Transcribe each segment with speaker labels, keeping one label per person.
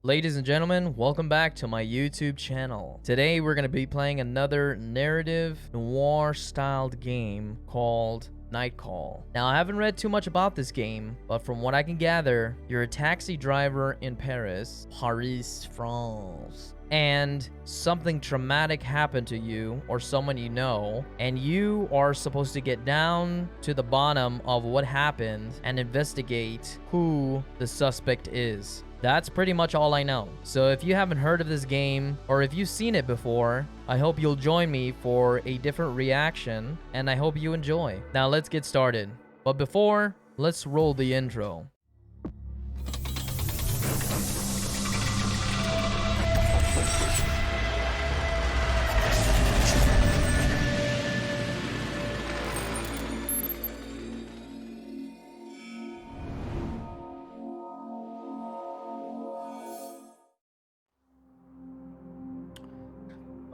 Speaker 1: Ladies and gentlemen, welcome back to my YouTube channel. Today we're going to be playing another narrative noir styled game called Night Call. Now I haven't read too much about this game, but from what I can gather, you're a taxi driver in Paris, France. And something traumatic happened to you or someone you know, and you are supposed to get down to the bottom of what happened and investigate who the suspect is. That's pretty much all I know. So if you haven't heard of this game, or if you've seen it before, I hope you'll join me for a different reaction, and I hope you enjoy. Now let's get started. But before, let's roll the intro.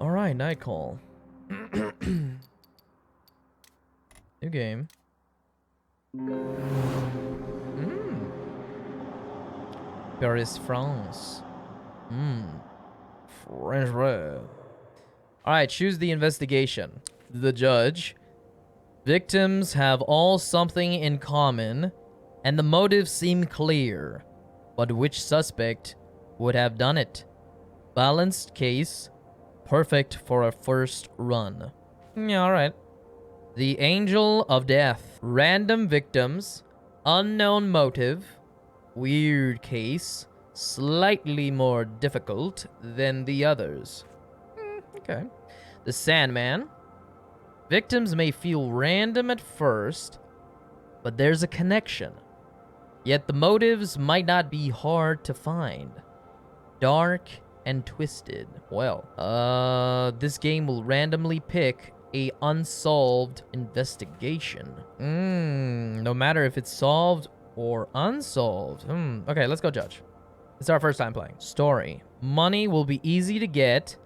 Speaker 1: Alright, Night Call. New game. Paris, France. French bread. Alright, choose the investigation. The judge. Victims have all something in common, and the motives seem clear. But which suspect would have done it? Balanced case. Perfect for a first run. Yeah, alright. The Angel of Death. Random victims. Unknown motive. Weird case. Slightly more difficult than the others. Okay. The Sandman. Victims may feel random at first, but there's a connection. Yet the motives might not be hard to find. Dark and twisted. Well, this game will randomly pick a unsolved investigation. No matter if it's solved or unsolved. Okay, let's go judge. It's our first time playing. Story. Money will be easy to get.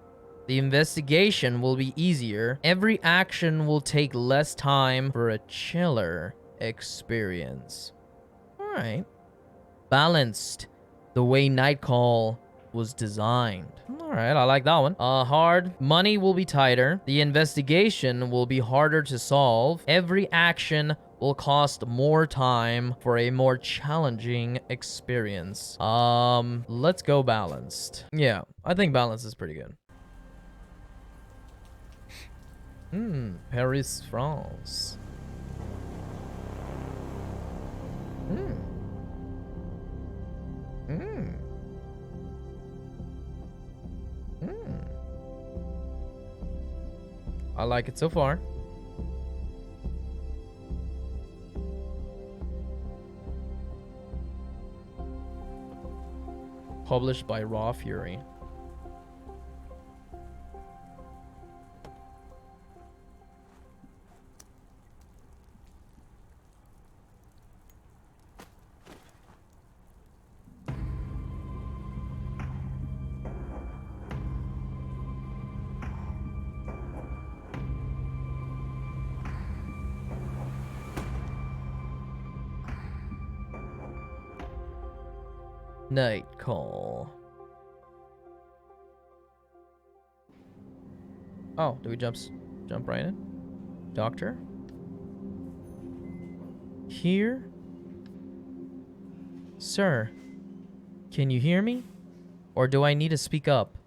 Speaker 1: The investigation will be easier. Every action will take less time for a chiller experience. Alright. Balanced. The way Night Call was designed. Alright, I like that one. Hard. Money will be tighter. The investigation will be harder to solve. Every action will cost more time for a more challenging experience. Let's go balanced. Yeah, I think balance is pretty good. Paris, France. I like it so far. Published by Raw Fury. Night Call. Oh, do we jump right in? Doctor? Here? Sir, can you hear me? Or do I need to speak up?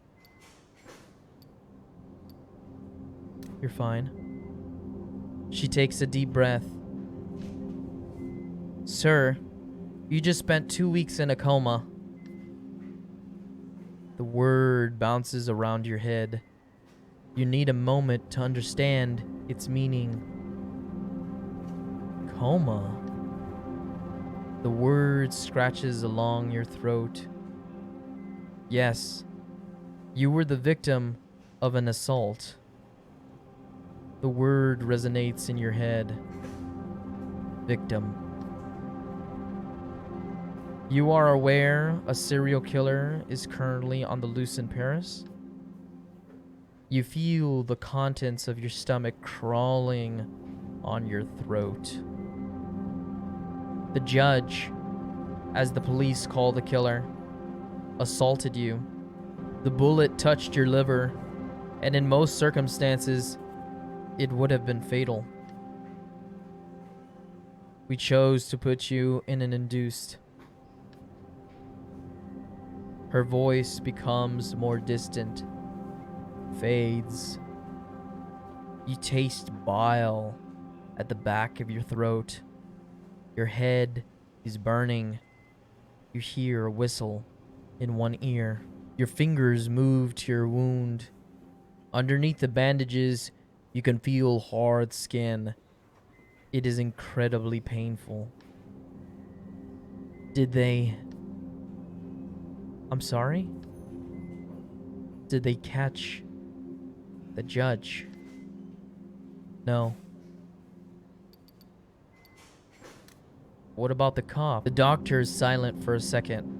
Speaker 1: You're fine. She takes a deep breath. Sir, you just spent 2 weeks in a coma. The word bounces around your head. You need a moment to understand its meaning. Coma. The word scratches along your throat. Yes, you were the victim of an assault. The word resonates in your head. Victim. You are aware a serial killer is currently on the loose in Paris? You feel the contents of your stomach crawling on your throat. The judge, as the police call the killer, assaulted you. The bullet touched your liver, and in most circumstances, it would have been fatal. We chose to put you in an induced. Her voice becomes more distant, fades. You taste bile at the back of your throat. Your head is burning. You hear a whistle in one ear. Your fingers move to your wound. Underneath the bandages, you can feel hard skin. It is incredibly painful. I'm sorry? Did they catch the judge? No. What about the cop? The doctor is silent for a second.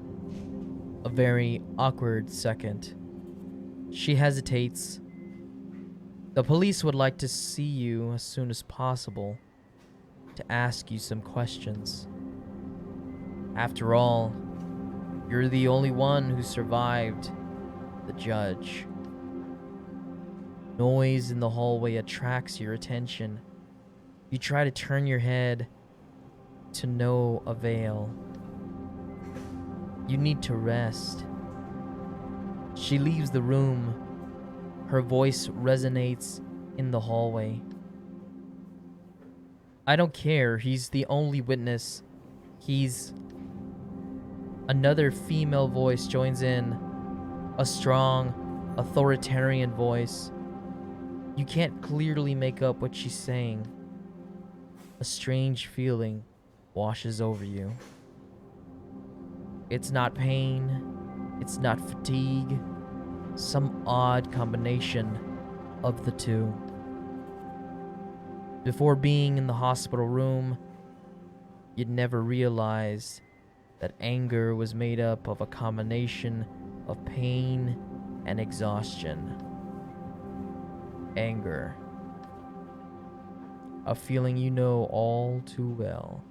Speaker 1: A very awkward second. She hesitates. The police would like to see you as soon as possible to ask you some questions. After all, you're the only one who survived the judge. Noise in the hallway attracts your attention. You try to turn your head to no avail. You need to rest. She leaves the room. Her voice resonates in the hallway. I don't care. He's the only witness. Another female voice joins in. A strong, authoritarian voice. You can't clearly make up what she's saying. A strange feeling washes over you. It's not pain. It's not fatigue. Some odd combination of the two. Before being in the hospital room, you'd never realized that anger was made up of a combination of pain and exhaustion. Anger. A feeling you know all too well.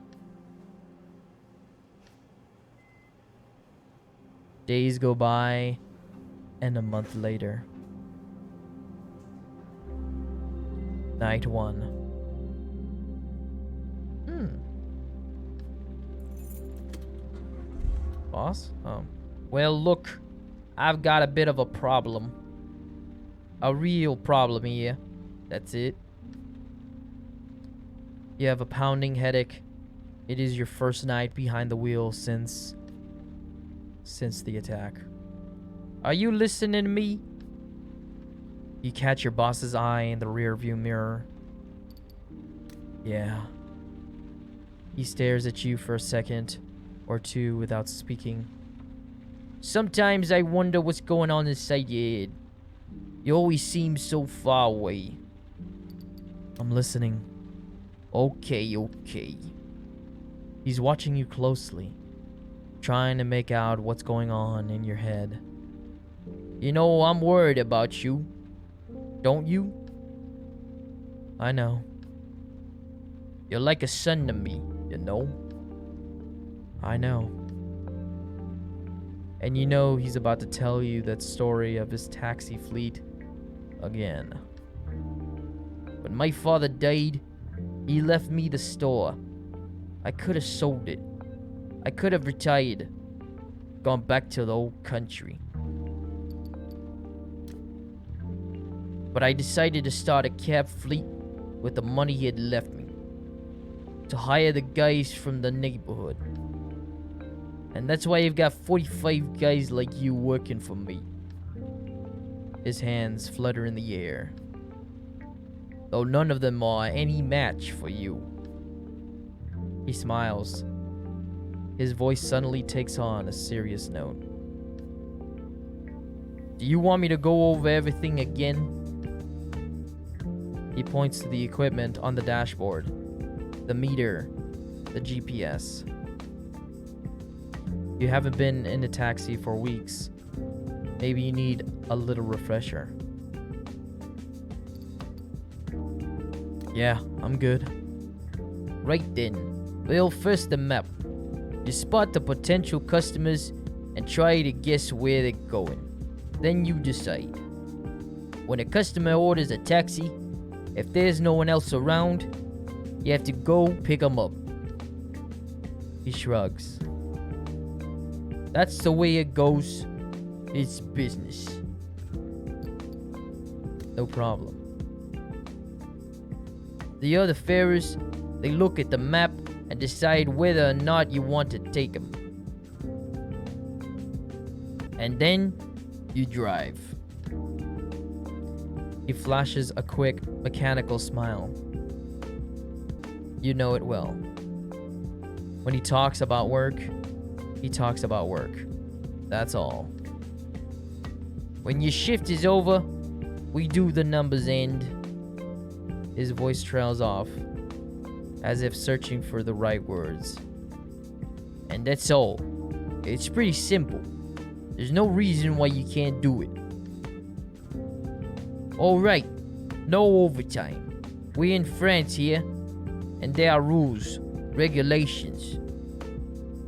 Speaker 1: Days go by, and a month later. Night 1. Boss? Oh. Well, look, I've got a bit of a problem. A real problem here. That's it. You have a pounding headache. It is your first night behind the wheel since the attack. Are you listening to me? You catch your boss's eye in the rearview mirror. Yeah. He stares at you for a second or two without speaking. Sometimes I wonder what's going on inside your head. You always seem so far away. I'm listening. Okay. He's watching you closely, trying to make out what's going on in your head. You know, I'm worried about you. Don't you? I know. You're like a son to me, you know? I know. And you know he's about to tell you that story of his taxi fleet again. When my father died, he left me the store. I could have sold it. I could have retired, gone back to the old country. But I decided to start a cab fleet with the money he had left me, to hire the guys from the neighborhood. And that's why I've got 45 guys like you working for me. His hands flutter in the air, though none of them are any match for you. He smiles. His voice suddenly takes on a serious note. Do you want me to go over everything again? He points to the equipment on the dashboard. The meter. The GPS. You haven't been in a taxi for weeks. Maybe you need a little refresher. Yeah, I'm good. Right then. Well, first the map. You spot the potential customers and try to guess where they're going. Then you decide. When a customer orders a taxi, if there's no one else around, you have to go pick them up. He shrugs. That's the way it goes. It's business. No problem. The other farers, they look at the map and decide whether or not you want to take them. And then you drive. He flashes a quick, mechanical smile. You know it well. When he talks about work, he talks about work. That's all. When your shift is over, we do the numbers end. His voice trails off, as if searching for the right words. And that's all. It's pretty simple. There's no reason why you can't do it. Alright, no overtime. We're in France here, and there are rules, regulations.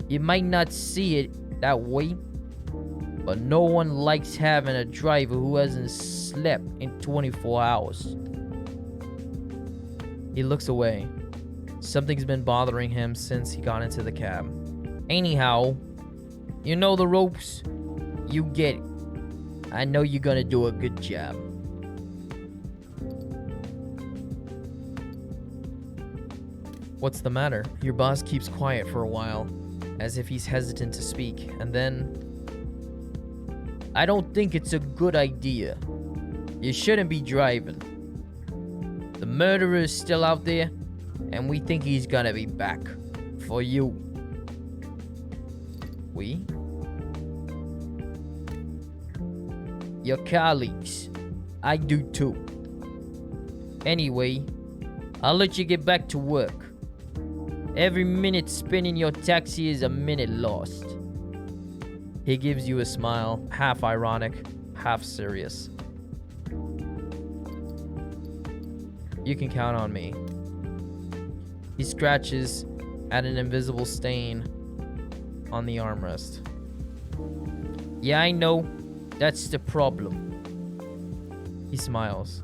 Speaker 1: You might not see it that way, but no one likes having a driver who hasn't slept in 24 hours. He looks away. Something's been bothering him since he got into the cab. Anyhow, you know the ropes. You get it. I know you're gonna do a good job. What's the matter? Your boss keeps quiet for a while, as if he's hesitant to speak, and then... I don't think it's a good idea. You shouldn't be driving. The murderer is still out there, and we think he's gonna be back. For you. We? Your colleagues. I do too. Anyway, I'll let you get back to work. Every minute spent in your taxi is a minute lost. He gives you a smile, half ironic, half serious. You can count on me. He scratches at an invisible stain on the armrest. Yeah, I know. That's the problem. He smiles.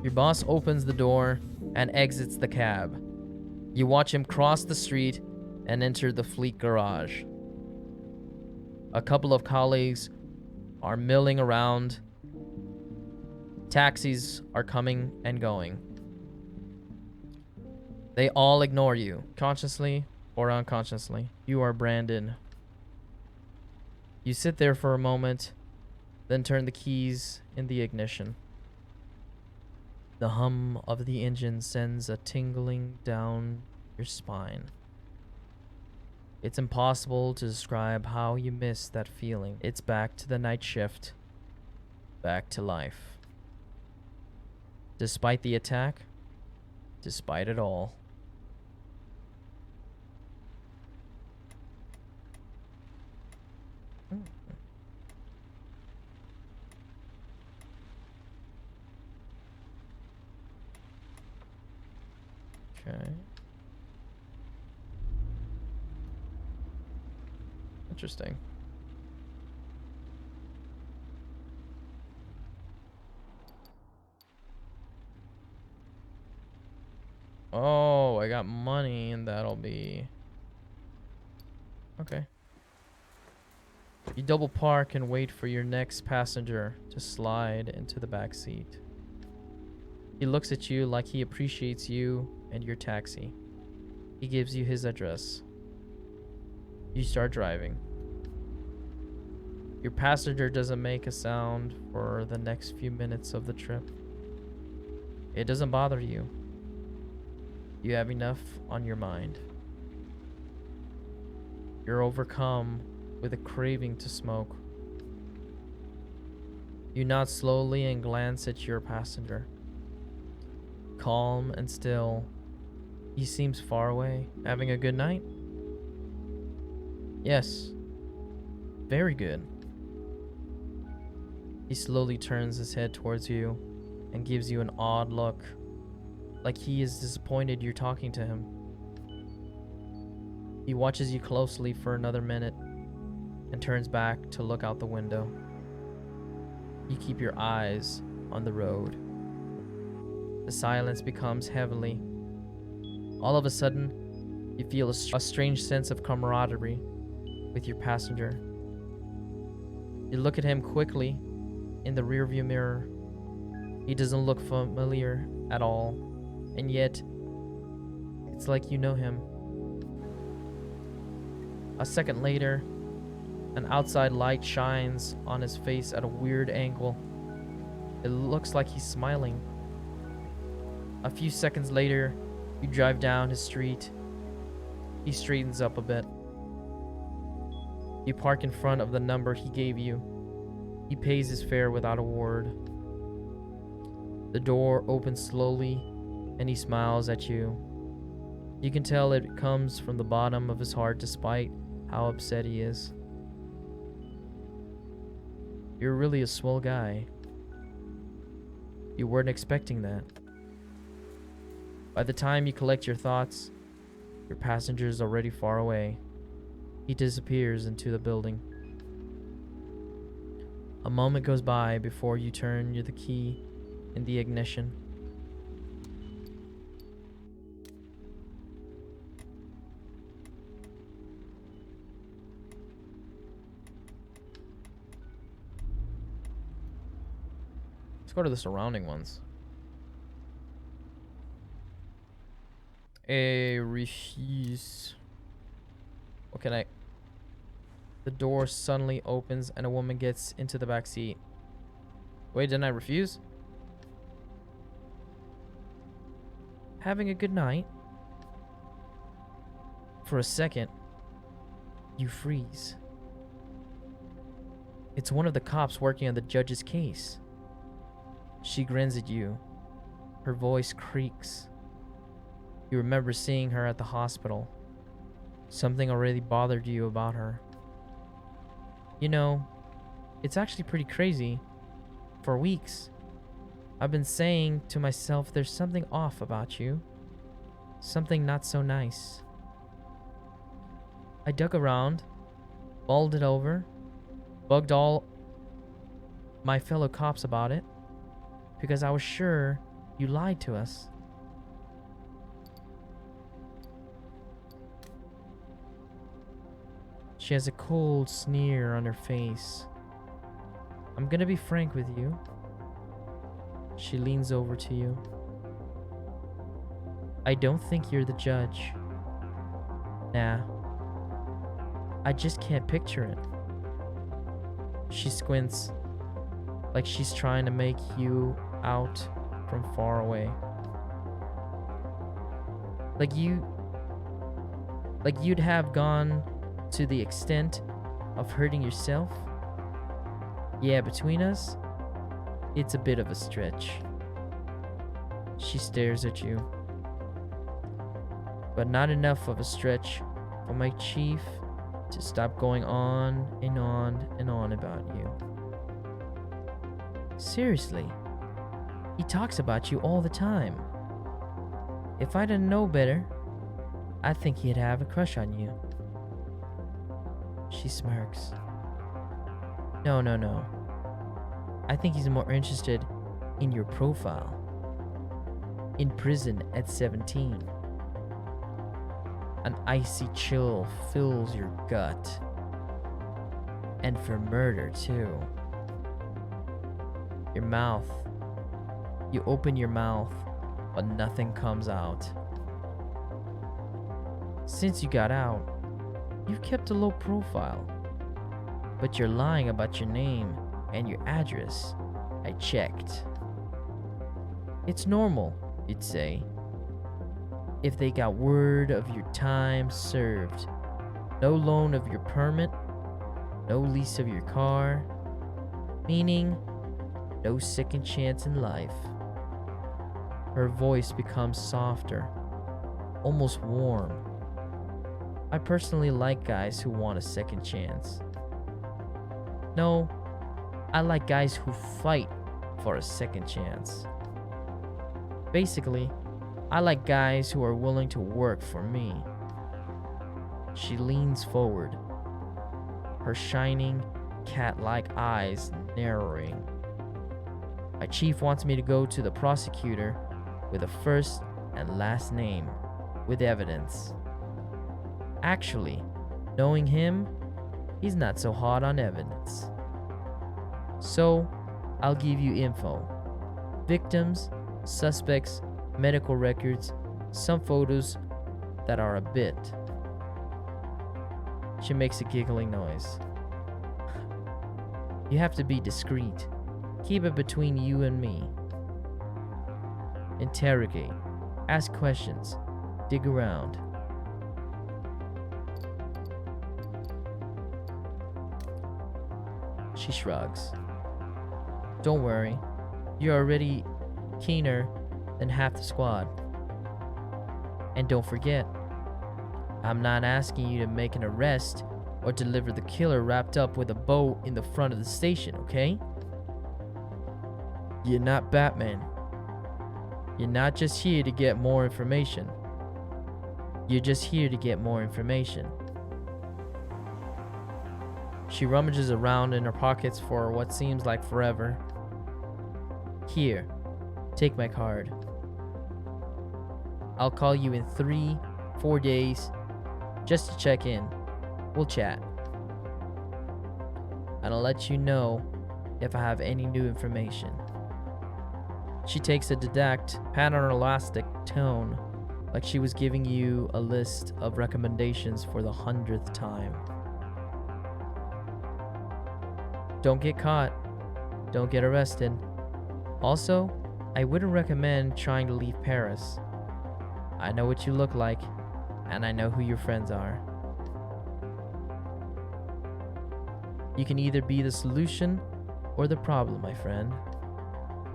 Speaker 1: Your boss opens the door and exits the cab. You watch him cross the street and enter the fleet garage. A couple of colleagues are milling around. Taxis are coming and going. They all ignore you, consciously or unconsciously. You are Brandon. You sit there for a moment, then turn the keys in the ignition. The hum of the engine sends a tingling down your spine. It's impossible to describe how you miss that feeling. It's back to the night shift, back to life. Despite the attack, despite it all. Okay. Interesting. Oh, I got money, and that'll be... Okay. You double park and wait for your next passenger to slide into the back seat. He looks at you like he appreciates you and your taxi. He gives you his address. You start driving. Your passenger doesn't make a sound for the next few minutes of the trip. It doesn't bother you. You have enough on your mind. You're overcome with a craving to smoke. You nod slowly and glance at your passenger. Calm and still, he seems far away. Having a good night? Yes. Very good. He slowly turns his head towards you and gives you an odd look, like he is disappointed you're talking to him. He watches you closely for another minute and turns back to look out the window. You keep your eyes on the road. The silence becomes heavily. All of a sudden, you feel a strange sense of camaraderie with your passenger. You look at him quickly in the rearview mirror. He doesn't look familiar at all, and yet, it's like you know him. A second later, an outside light shines on his face at a weird angle. It looks like he's smiling. A few seconds later, you drive down his street. He straightens up a bit. You park in front of the number he gave you. He pays his fare without a word. The door opens slowly, and he smiles at you. You can tell it comes from the bottom of his heart despite how upset he is. You're really a swell guy. You weren't expecting that. By the time you collect your thoughts, your passenger is already far away. He disappears into the building. A moment goes by before you turn the key in the ignition. Let's go to the surrounding ones. A refuse. What can I... The door suddenly opens and a woman gets into the back seat. Wait, didn't I refuse? Having a good night? For a second, you freeze. It's one of the cops working on the judge's case. She grins at you. Her voice creaks. You remember seeing her at the hospital. Something already bothered you about her. You know, it's actually pretty crazy. For weeks, I've been saying to myself there's something off about you. Something not so nice. I dug around, mulled it over, bugged all my fellow cops about it, because I was sure you lied to us. She has a cold sneer on her face. I'm gonna be frank with you. She leans over to you. I don't think you're the judge. Nah. I just can't picture it. She squints, like she's trying to make you out from far away. Like you'd have gone to the extent of hurting yourself? Yeah, between us, it's a bit of a stretch. She stares at you. But not enough of a stretch for my chief to stop going on and on and on about you. Seriously, he talks about you all the time. If I didn't know better, I think he'd have a crush on you. She smirks. No. I think he's more interested in your profile. In prison at 17. An icy chill fills your gut. And for murder, too. Your mouth. You open your mouth, but nothing comes out. Since you got out, you've kept a low profile, but you're lying about your name and your address. I checked. It's normal, you'd say. If they got word of your time served, no loan of your permit, no lease of your car, meaning no second chance in life. Her voice becomes softer, almost warm. I personally like guys who want a second chance. No, I like guys who fight for a second chance. Basically, I like guys who are willing to work for me. She leans forward, her shining, cat-like eyes narrowing. My chief wants me to go to the prosecutor with a first and last name, with evidence. Actually, knowing him, he's not so hot on evidence. So, I'll give you info. Victims, suspects, medical records, some photos that are a bit. She makes a giggling noise. You have to be discreet. Keep it between you and me. Interrogate. Ask questions. Dig around. She shrugs. Don't worry. You're already keener than half the squad. And don't forget, I'm not asking you to make an arrest or deliver the killer wrapped up with a bow in the front of the station, okay? You're not Batman. You're not just here to get more information. You're just here to get more information. She rummages around in her pockets for what seems like forever. Here, take my card. I'll call you in 3-4 days just to check in. We'll chat. And I'll let you know if I have any new information. She takes a didactic, panelastic tone, like she was giving you a list of recommendations for the 100th time. Don't get caught. Don't get arrested. Also, I wouldn't recommend trying to leave Paris. I know what you look like, and I know who your friends are. You can either be the solution or the problem, my friend.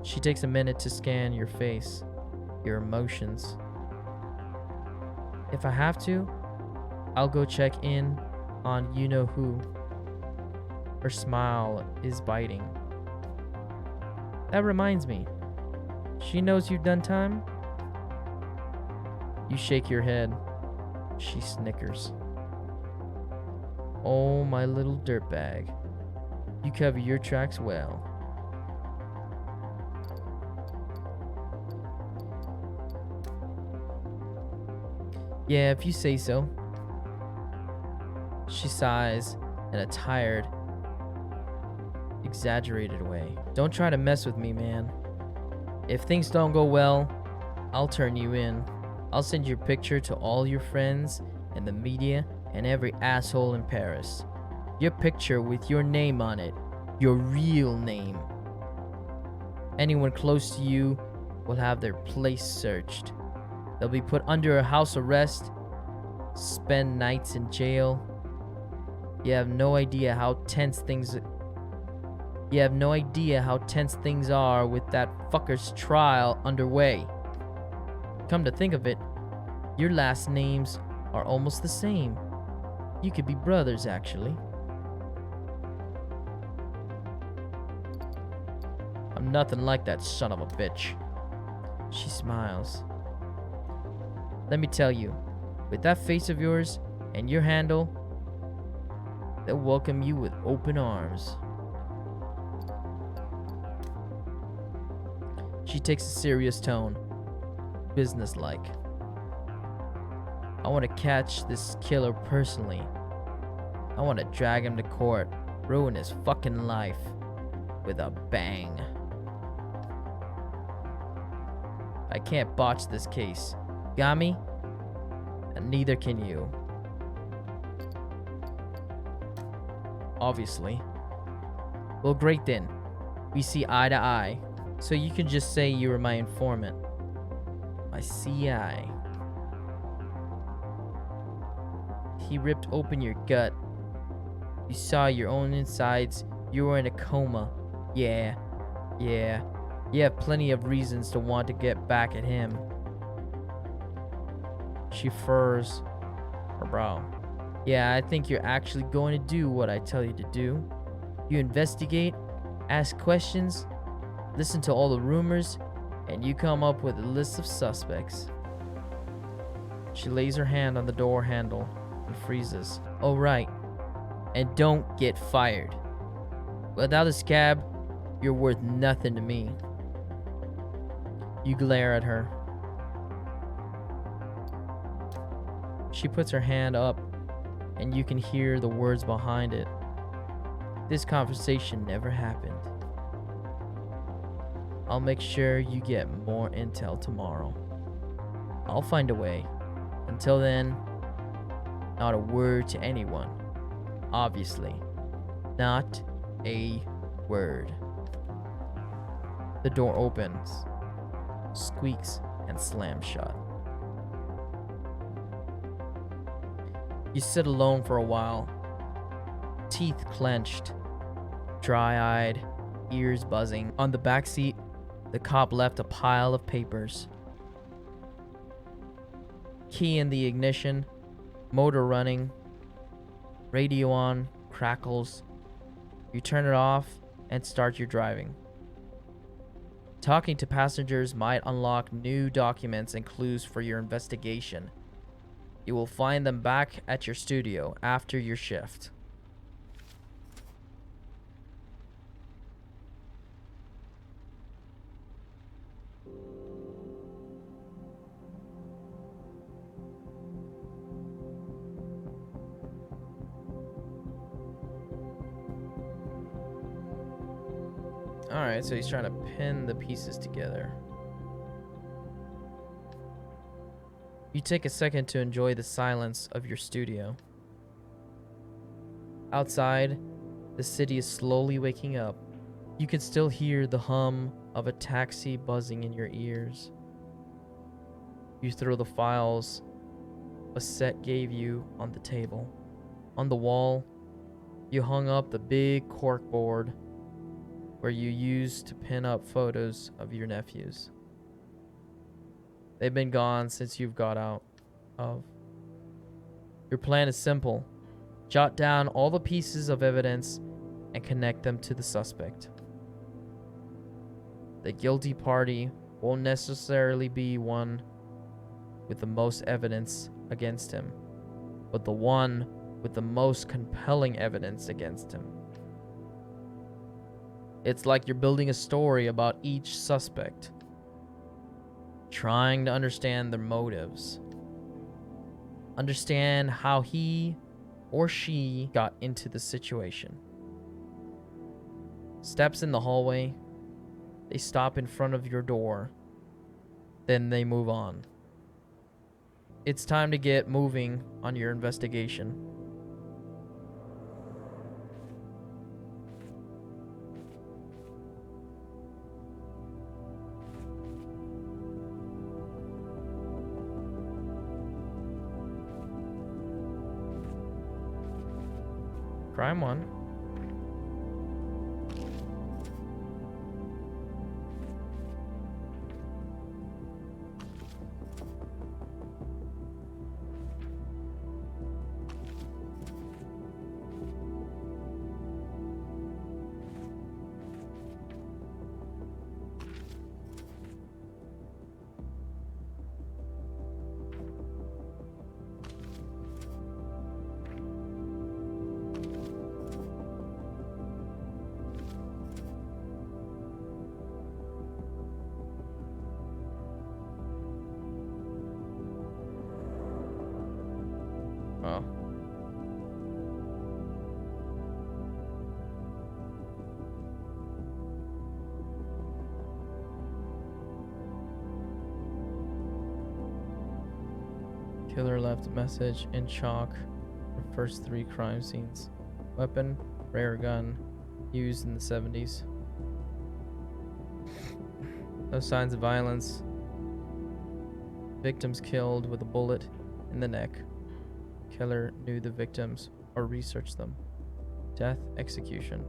Speaker 1: She takes a minute to scan your face, your emotions. If I have to, I'll go check in on you-know-who. Her smile is biting. That reminds me. She knows you've done time? You shake your head. She snickers. Oh, my little dirtbag. You cover your tracks well. Yeah, if you say so. She sighs in a tired, exaggerated way. Don't try to mess with me, man. If things don't go well, I'll turn you in. I'll send your picture to all your friends and the media and every asshole in Paris. Your picture with your name on it. Your real name. Anyone close to you will have their place searched. They'll be put under a house arrest, spend nights in jail. You have no idea how tense things are with that fucker's trial underway. Come to think of it, your last names are almost the same. You could be brothers, actually. I'm nothing like that son of a bitch. She smiles. Let me tell you, with that face of yours and your handle, they'll welcome you with open arms. She takes a serious tone, businesslike. I want to catch this killer personally. I want to drag him to court, ruin his fucking life with a bang. I can't botch this case. Got me? And neither can you. Obviously. Well, great then. We see eye to eye. So you can just say you were my informant. My CI. He ripped open your gut. You saw your own insides. You were in a coma. Yeah. You have plenty of reasons to want to get back at him. She furrows her brow. Yeah, I think you're actually going to do what I tell you to do. You investigate, ask questions, listen to all the rumors, and you come up with a list of suspects. She lays her hand on the door handle, and freezes. Oh, right. And don't get fired. Without a scab, you're worth nothing to me. You glare at her. She puts her hand up, and you can hear the words behind it. This conversation never happened. I'll make sure you get more intel tomorrow. I'll find a way. Until then, not a word to anyone. Obviously. Not a word. The door opens, squeaks, and slams shut. You sit alone for a while, teeth clenched, dry-eyed, ears buzzing. On the back seat, the cop left a pile of papers. Key in the ignition, motor running, radio on, crackles. You turn it off and start your driving. Talking to passengers might unlock new documents and clues for your investigation. You will find them back at your studio after your shift. Alright, so he's trying to pin the pieces together. You take a second to enjoy the silence of your studio. Outside, the city is slowly waking up. You can still hear the hum of a taxi buzzing in your ears. You throw the files Bassett gave you on the table. On the wall, you hung up the big corkboard where you used to pin up photos of your nephews. They've been gone since you've got out of. Your plan is simple. Jot down all the pieces of evidence and connect them to the suspect. The guilty party won't necessarily be one with the most evidence against him, but the one with the most compelling evidence against him. It's like you're building a story about each suspect, trying to understand their motives, understand how he or she got into the situation. Steps in the hallway, they stop in front of your door, then they move on. It's time to get moving on your investigation. Crime 1. Oh. Killer left a message in chalk for first 3 crime scenes. Weapon, rare gun, used in the 70s. No signs of violence. Victims killed with a bullet in the neck. Killer knew the victims or researched them. Death, execution.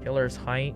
Speaker 1: Killer's height.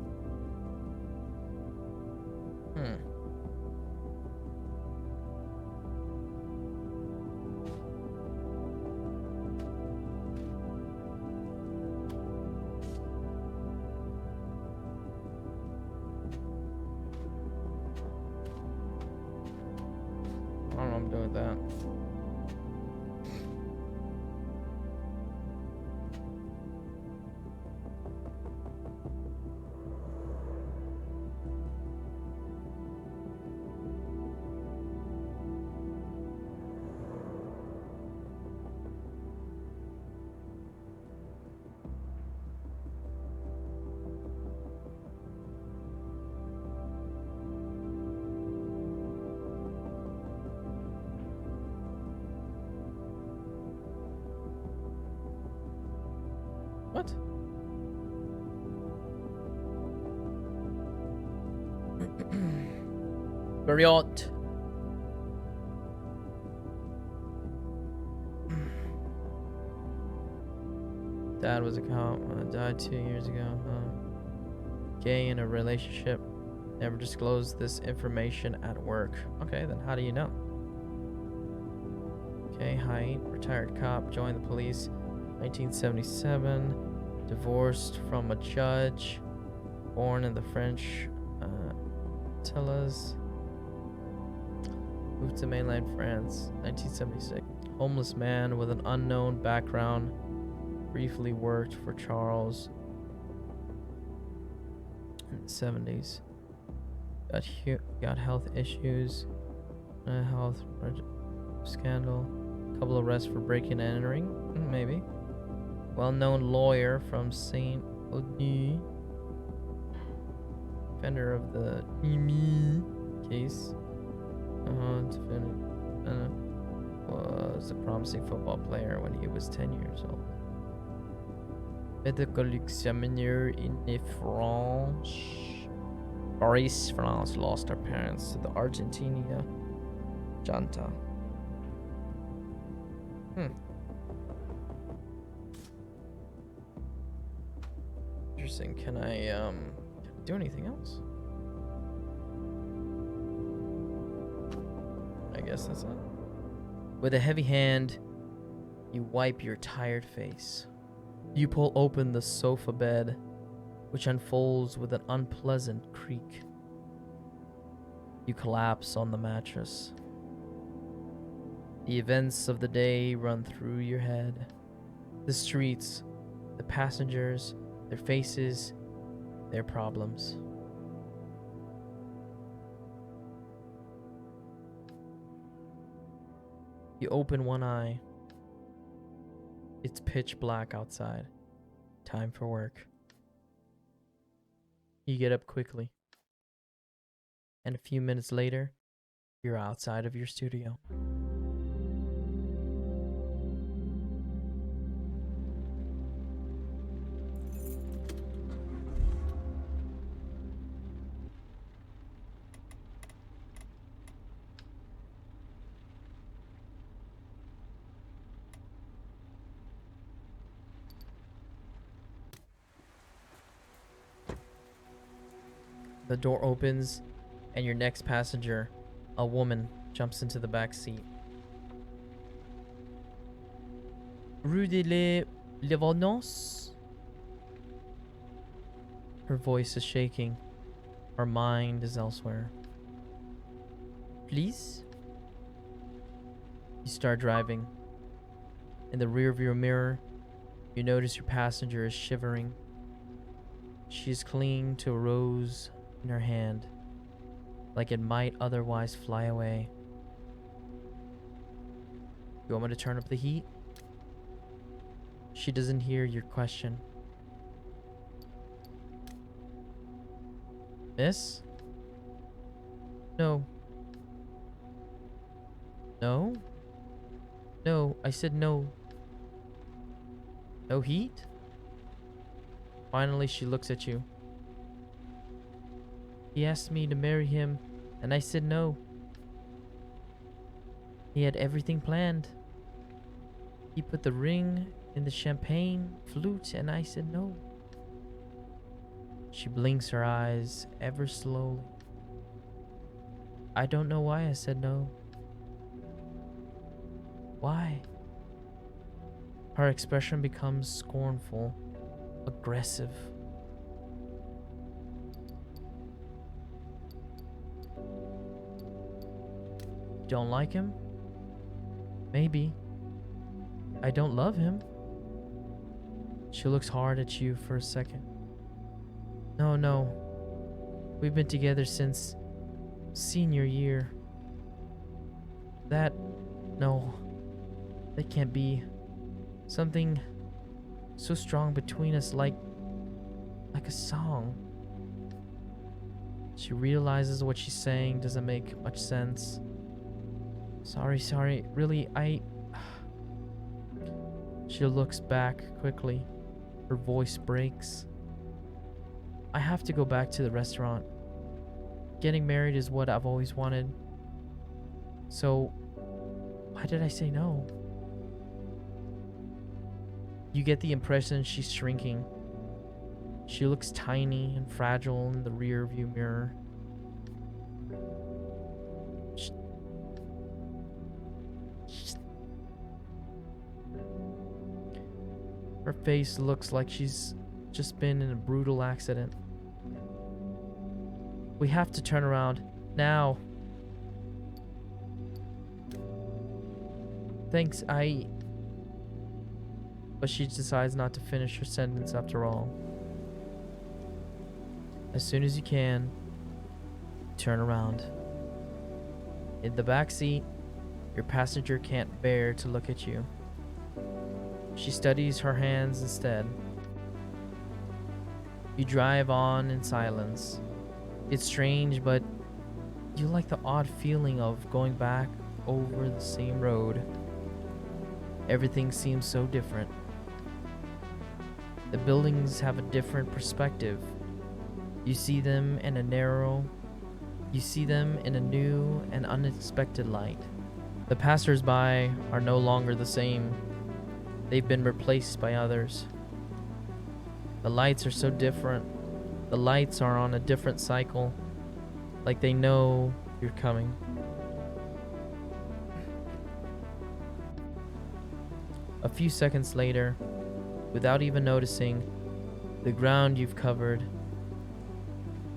Speaker 1: What? Marriott. Dad was a cop. Died 2 years ago. Gay in a relationship. Never disclosed this information at work. Okay, then how do you know? Okay, height. Retired cop. Joined the police. 1977. Divorced from a judge. Born in the French Antilles. Moved to mainland France. 1976. Homeless man with an unknown background. Briefly worked for Charles in the 70s. Got health issues. Health scandal. Couple arrests for breaking and entering. Maybe. Well-known lawyer from Saint Denis. Defender of the Imi case. Was a promising football player when he was 10 years old. Medical examiner in France. Paris, France lost her parents to the Argentina Junta. Interesting. Can I do anything else? I guess that's it. With a heavy hand, you wipe your tired face. You pull open the sofa bed, which unfolds with an unpleasant creak. You collapse on the mattress. The events of the day run through your head. The streets, the passengers, their faces, their problems. You open one eye. It's pitch black outside. Time for work. You get up quickly. And a few minutes later, you're outside of your studio. The door opens, and your next passenger, a woman, jumps into the back seat. Rue de l'Evanescence? Her voice is shaking. Her mind is elsewhere. Please? You start driving. In the rearview mirror, you notice your passenger is shivering. She's clinging to a rose in her hand, like it might otherwise fly away. You want me to turn up the heat? She doesn't hear your question. Miss? No. No? No, I said no. No heat? Finally, she looks at you. He asked me to marry him, and I said no. He had everything planned. He put the ring in the champagne flute, and I said no. She blinks her eyes ever slowly. I don't know why I said no. Why? Her expression becomes scornful, aggressive. Don't like him? Maybe. I don't love him. She looks hard at you for a second. No. We've been together since senior year. No. That can't be. Something so strong between us, like a song. She realizes what she's saying doesn't make much sense. Sorry. Really, She looks back quickly. Her voice breaks. I have to go back to the restaurant. Getting married is what I've always wanted. So, why did I say no? You get the impression she's shrinking. She looks tiny and fragile in the rear view mirror. Her face looks like she's just been in a brutal accident. We have to turn around now. Thanks, But she decides not to finish her sentence after all. As soon as you can, turn around. In the back seat, your passenger can't bear to look at you. She studies her hands instead. You drive on in silence. It's strange, but you like the odd feeling of going back over the same road. Everything seems so different. The buildings have a different perspective. You see them in a new and unexpected light. The passers-by are no longer the same. They've been replaced by others. The lights are so different. The lights are on a different cycle, like they know you're coming. A few seconds later, without even noticing the ground you've covered,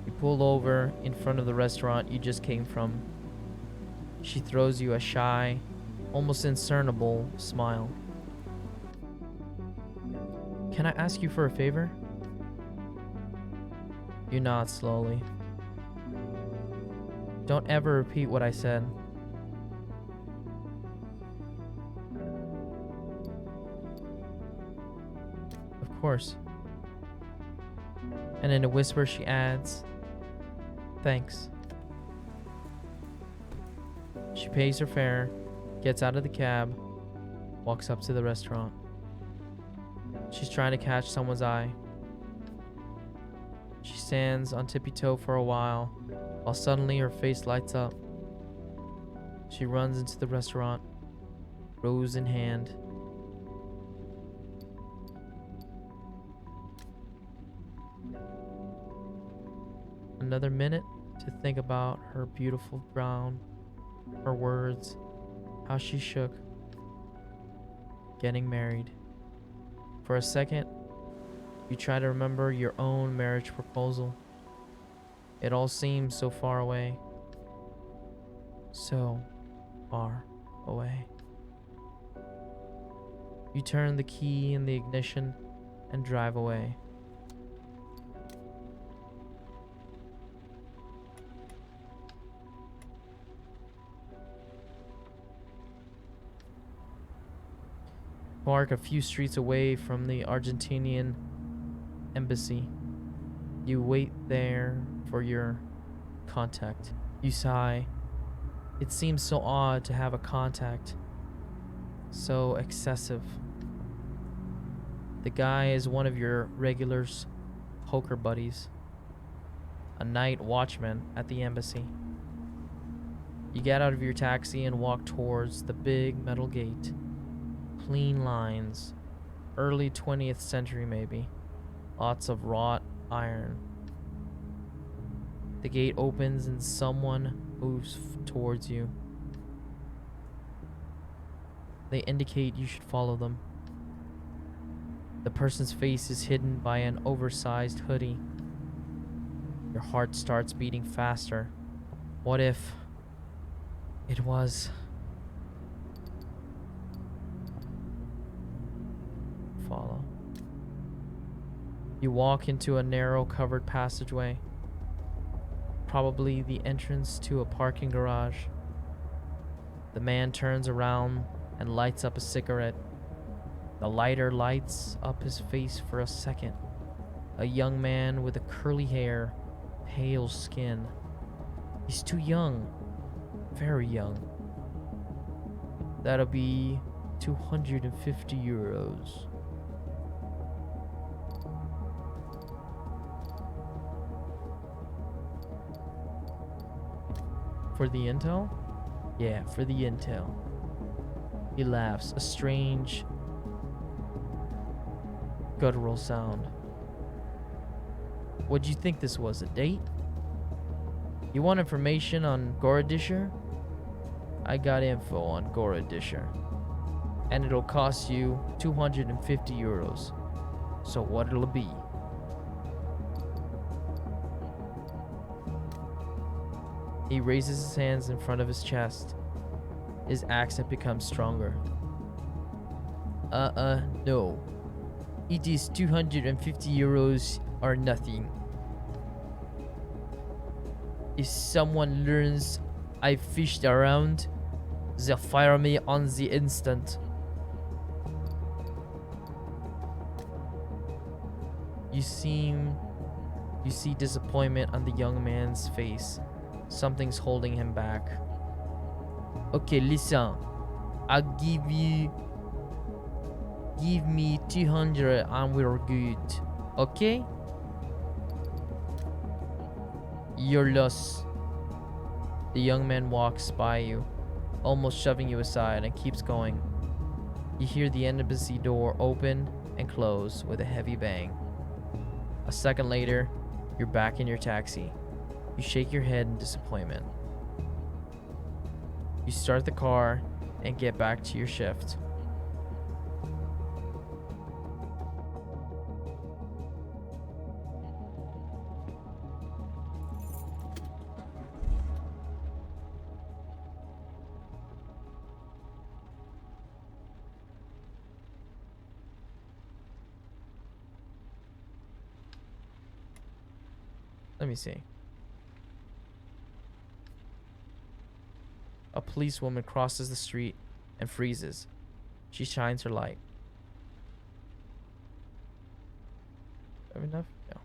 Speaker 1: you pull over in front of the restaurant you just came from. She throws you a shy, almost indiscernible smile. Can I ask you for a favor? You nod slowly. Don't ever repeat what I said. Of course. And in a whisper she adds, thanks. She pays her fare, gets out of the cab, walks up to the restaurant. She's trying to catch someone's eye. She stands on tippy toe for a while suddenly her face lights up. She runs into the restaurant, rose in hand. Another minute to think about her beautiful brown, her words, how she shook. Getting married. For a second, you try to remember your own marriage proposal. It all seems so far away. So far away. You turn the key in the ignition and drive away. Park a few streets away from the Argentinian embassy. You wait there for your contact. You sigh. It seems so odd to have a contact. So excessive. The guy is one of your regular poker buddies. A night watchman at the embassy. You get out of your taxi and walk towards the big metal gate. Clean lines. Early 20th century maybe. Lots of wrought iron. The gate opens and someone moves towards you. They indicate you should follow them. The person's face is hidden by an oversized hoodie. Your heart starts beating faster. What if it was... Follow. You walk into a narrow covered passageway. Probably the entrance to a parking garage. The man turns around and lights up a cigarette. The lighter lights up his face for a second. A young man with a curly hair, pale skin. He's too young. Very young. That'll be 250 euros. For the intel? Yeah, for the intel. He laughs, a strange, guttural sound. What'd you think this was, a date? You want information on Goradisher? I got info on Goradisher. And it'll cost you 250 euros. So what it'll be? He raises his hands in front of his chest. His accent becomes stronger. No. It is 250 euros or nothing. If someone learns I fished around, they'll fire me on the instant. You see disappointment on the young man's face. Something's holding him back. Okay, listen. I'll give me 200 and we're good. Okay? You're lost. The young man walks by you, almost shoving you aside, and keeps going. You hear the embassy door open and close with a heavy bang. A second later, you're back in your taxi. You shake your head in disappointment. You start the car and get back to your shift. Let me see. A policewoman crosses the street and freezes. She shines her light. Have enough? No.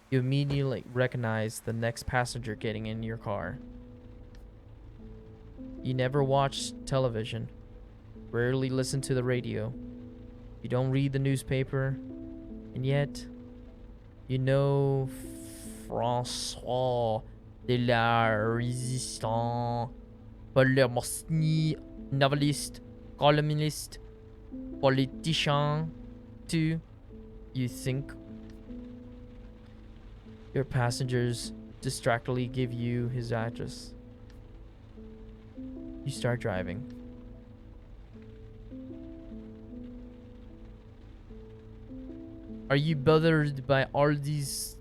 Speaker 1: You immediately recognize the next passenger getting in your car. You never watch television, rarely listen to the radio. You don't read the newspaper, and yet you know François de la Résistance, Palermosny, novelist, columnist, politician, too, you think. Your passengers distractedly give you his address. You start driving. Are you bothered by all these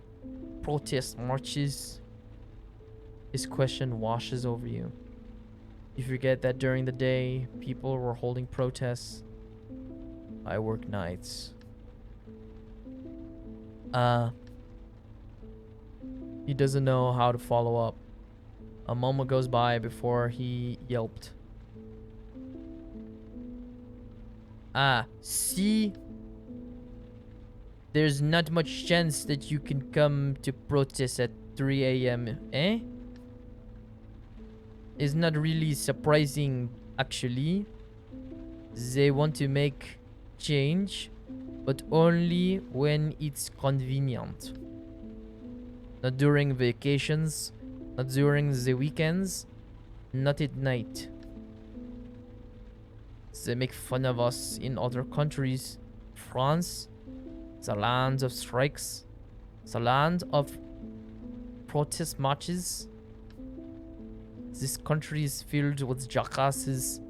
Speaker 1: protest marches? His question washes over you. You forget that during the day, people were holding protests. I work nights. He doesn't know how to follow up. A moment goes by before he yelped. See? There's not much chance that you can come to protest at 3 a.m., eh? It's not really surprising, actually. They want to make change, but only when it's convenient. Not during vacations, not during the weekends, not at night. They make fun of us in other countries. France, the land of strikes, the land of protest marches. This country is filled with jackasses,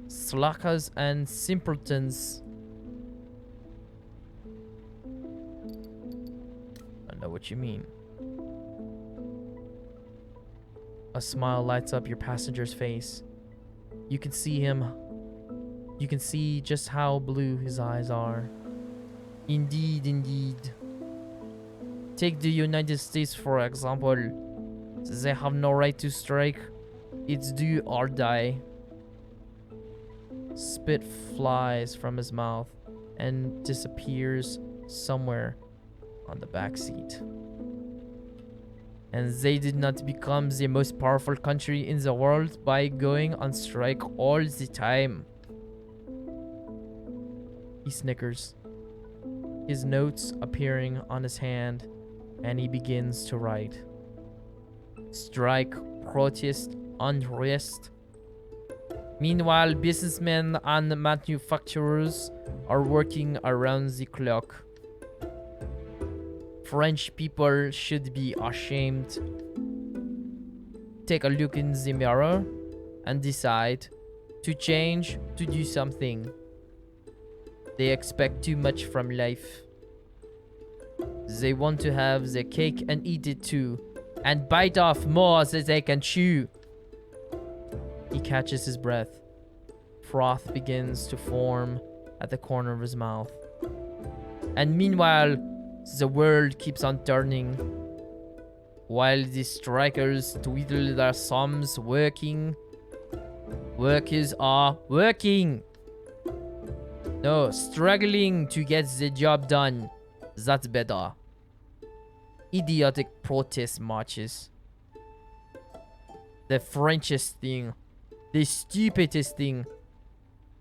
Speaker 1: slackers, and simpletons. I know what you mean. A smile lights up your passenger's face. You can see him. You can see just how blue his eyes are. Indeed, indeed. Take the United States, for example. They have no right to strike. It's do or die. Spit flies from his mouth and disappears somewhere on the back seat. And they did not become the most powerful country in the world by going on strike all the time. He snickers, his notes appearing on his hand, and he begins to write. strike, protest, unrest. Meanwhile, businessmen and manufacturers are working around the clock. French people should be ashamed. Take a look in the mirror and decide to change, to do something. They expect too much from life. They want to have their cake and eat it too, and bite off more than they can chew. He catches his breath. Froth begins to form at the corner of his mouth. And meanwhile, the world keeps on turning. While the strikers twiddle their thumbs working, workers are working. No, struggling to get the job done. That's better. Idiotic protest marches. The Frenchest thing. The stupidest thing.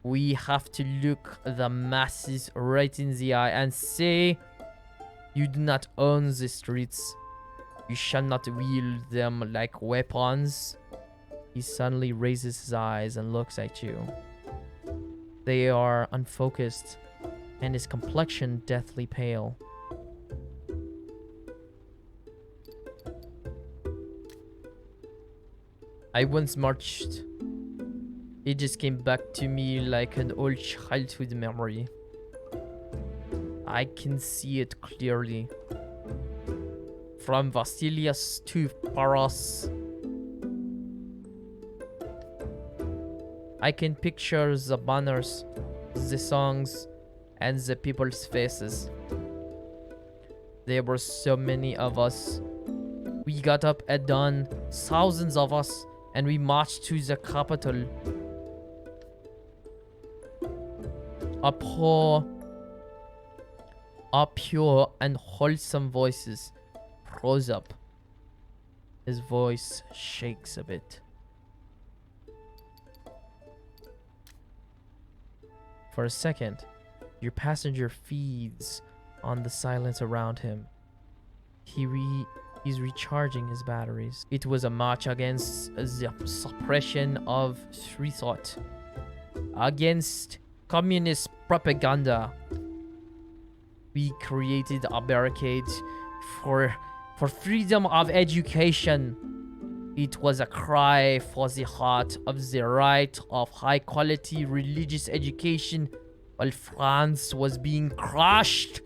Speaker 1: We have to look the masses right in the eye and say, you do not own the streets. You shall not wield them like weapons. He suddenly raises his eyes and looks at you. They are unfocused, and his complexion deathly pale. I once marched. It just came back to me like an old childhood memory. I can see it clearly. From Versailles to Paris. I can picture the banners, the songs, and the people's faces. There were so many of us. We got up at dawn, thousands of us, and we marched to the capital. Our pure and wholesome voices rose up. His voice shakes a bit. For a second, your passenger feeds on the silence around him. He's recharging his batteries. It was a march against the suppression of free thought, against communist propaganda. We created a barricade for freedom of education. It was a cry for the heart of the right of high-quality religious education while France was being crushed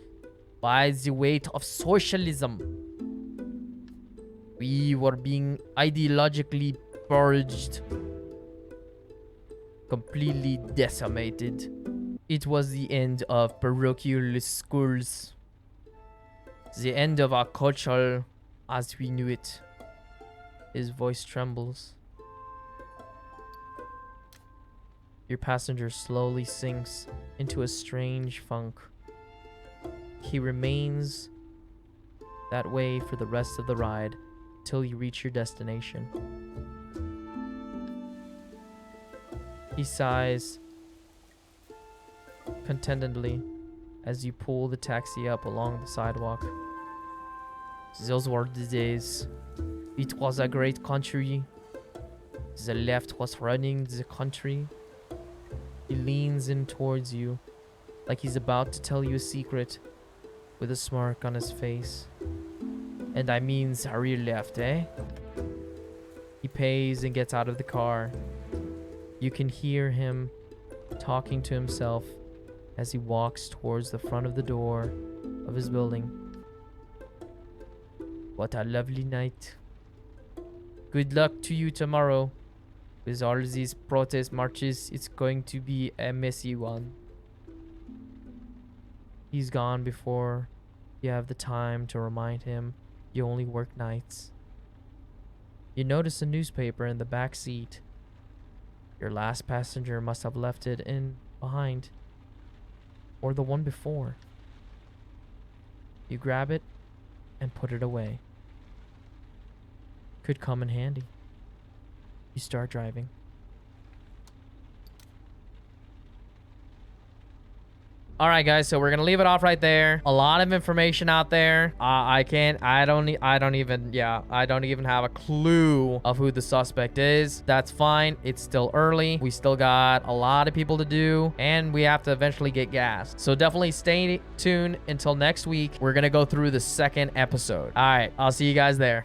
Speaker 1: by the weight of socialism. We were being ideologically purged, completely decimated. It was the end of parochial schools, the end of our culture as we knew it. His voice trembles. Your passenger slowly sinks into a strange funk. He remains that way for the rest of the ride till you reach your destination. He sighs contentedly as you pull the taxi up along the sidewalk. Those were the days. It was a great country. The left was running the country. He leans in towards you like he's about to tell you a secret with a smirk on his face. And I mean the real left, eh? He pays and gets out of the car. You can hear him talking to himself as he walks towards the front of the door of his building. What a lovely night. Good luck to you tomorrow. With all these protest marches, it's going to be a messy one. He's gone before you have the time to remind him you only work nights. You notice a newspaper in the back seat. Your last passenger must have left it in behind. Or the one before. You grab it and put it away. Could come in handy. You start driving. All right, guys, so we're gonna leave it off right there. A lot of information out there. I don't even have a clue of who the suspect is. That's fine. It's still early. We still got a lot of people to do, and we have to eventually get gas. So definitely stay tuned until next week. We're gonna go through the second episode. All right, I'll see you guys there.